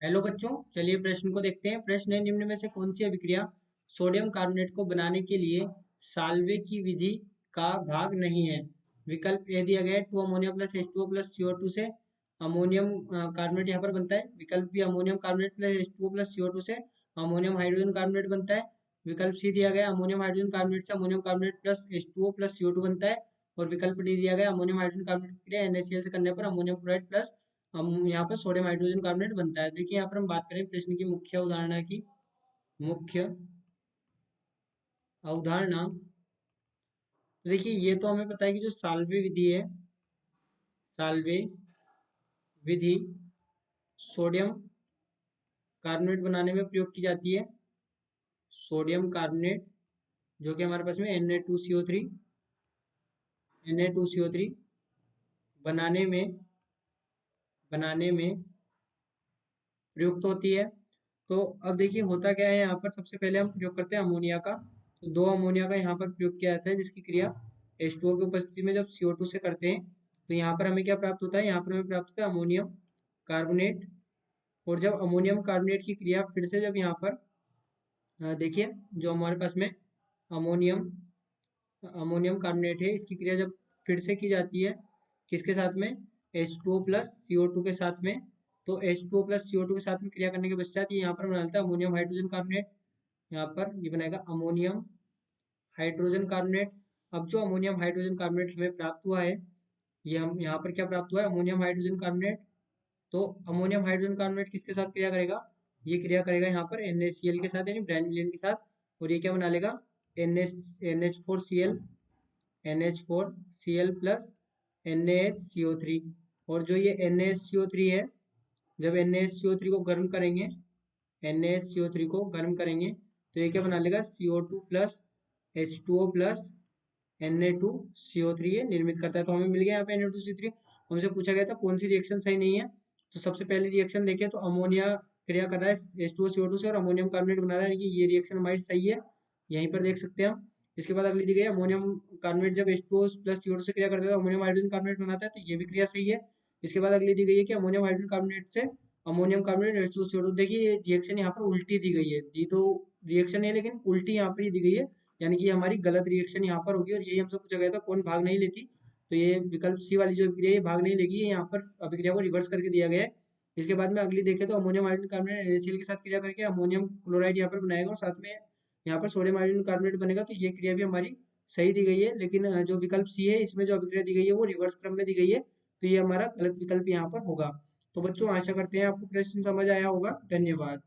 Hello बच्चों, चलिए प्रश्न को देखते हैं। प्रश्न है, निम्न में से कौन सी अभिक्रिया सोडियम कार्बोनेट को बनाने के लिए साल्वे की विधि का भाग नहीं है। विकल्प ए दिया गया है, 2 ammonia plus H2O plus CO2 से अमोनियम कार्बोनेट यहाँ पर बनता है। विकल्प B, ammonium carbonate plus H2O plus CO2 से अमोनियम हाइड्रोजन कार्बोनेट बनता है। विकल्प सी दिया गया है, अमोनियम हाइड्रोजन कार्बोनेट से ammonium carbonate plus H2O plus CO2 बनता है। और विकल्प डी दिया गया, अमोनियम हाइड्रोजन कार्बोनेट की क्रिया NaCl से करने पर अमोनियम क्लोराइड प्लस हम यहाँ पर सोडियम हाइड्रोजन कार्बोनेट बनता है। देखिए यहाँ पर हम बात करें प्रश्न की मुख्य अवधारणा की। मुख्य अवधारणा, तो देखिए ये तो हमें पता है कि जो साल्वे विधि है, साल्वे विधि सोडियम कार्बोनेट बनाने में प्रयोग की जाती है। सोडियम कार्बोनेट जो कि हमारे पास में Na2CO3 बनाने में प्रयुक्त होती है। तो अब देखिए होता क्या है, यहाँ पर सबसे पहले हम प्रयोग करते हैं अमोनिया का। तो 2 अमोनिया का यहाँ पर प्रयोग किया जाता है, जिसकी क्रिया H2O की उपस्थिति में जब CO2 से करते हैं तो यहाँ पर हमें क्या प्राप्त होता है, यहाँ पर हमें प्राप्त होता है अमोनियम कार्बोनेट। और जब अमोनियम कार्बोनेट की क्रिया फिर से जब यहाँ पर देखिए जो हमारे पास में अमोनियम अमोनियम कार्बोनेट है, इसकी क्रिया जब फिर से की जाती है किसके साथ में, H2O प्लस CO2 के साथ में। तो H2O प्लस CO2 के साथ में क्रिया करने के पश्चात ये यहाँ पर बनाता है अमोनियम हाइड्रोजन कार्बोनेट। यहाँ पर ये बनाएगा अमोनियम हाइड्रोजन कार्बोनेट। अब जो अमोनियम हाइड्रोजन कार्बोनेट हमें प्राप्त हुआ है, ये हम यहाँ पर क्या प्राप्त हुआ है, अमोनियम हाइड्रोजन कार्बोनेट। तो अमोनियम हाइड्रोजन कार्बोनेट किसके साथ क्रिया करेगा, ये क्रिया करेगा यहाँ पर NaCl के साथ, यानी ब्रोमीन के साथ। और ये क्या बना लेगा, NH4Cl प्लस NaHCO3। और जो ये NaHCO3 है, जब NaHCO3 को गर्म करेंगे, NaHCO3 को गर्म करेंगे तो ये क्या बना लेगा, CO2 plus H2O plus Na2CO3 ये निर्मित करता है। तो हमें मिल गया यहाँ पे Na2CO3। हमसे पूछा गया था कौन सी रिएक्शन सही नहीं है। तो सबसे पहली रिएक्शन देखें तो अमोनिया क्रिया कर रहा है H2O CO2 से और अमोनियम कार्बोनेट बना रहा है, यानी कि ये रिएक्शन हमारी सही है, यहीं पर देख सकते हैं हम। इसके बाद अगली दी गई है, अमोनियम कार्बोनेट जब H2O प्लस CO2 से क्रिया करता है तो अमोनियम हाइड्रोजन कार्बोनेट बनाता है, तो ये भी क्रिया सही है। इसके बाद अगली दी गई है कि अमोनियम हाइड्रोजन कार्बोनेट से अमोनियम कार्बोनेट H2CO2। देखिए ये रिएक्शन यहाँ पर उल्टी दी गई है, दी तो रिएक्शन है लेकिन उल्टी यहाँ पर ही दी गई है, यानी कि हमारी गलत रिएक्शन यहाँ पर होगी। और यही हमसे पूछा गया था कौन भाग नहीं लेती, तो ये विकल्प सी वाली जो अभिक्रिया है भाग नहीं लेगी, ये यहाँ पर अभिक्रिया को रिवर्स करके दिया गया है। इसके बाद में अगली देखें तो अमोनियम हाइड्रोजन कार्बोनेट NaCl के साथ क्रिया करके अमोनियम क्लोराइड यहाँ पर बनाएगा और साथ में यहाँ पर सोडियम हाइड्रोजन कार्बोनेट बनेगा। तो ये क्रिया भी हमारी सही दी गई है, लेकिन जो विकल्प सी है इसमें जो अभिक्रिया दी गई है वो रिवर्स क्रम में दी गई है, तो ये हमारा गलत विकल्प यहाँ पर होगा। तो बच्चों आशा करते हैं आपको प्रश्न समझ आया होगा। धन्यवाद।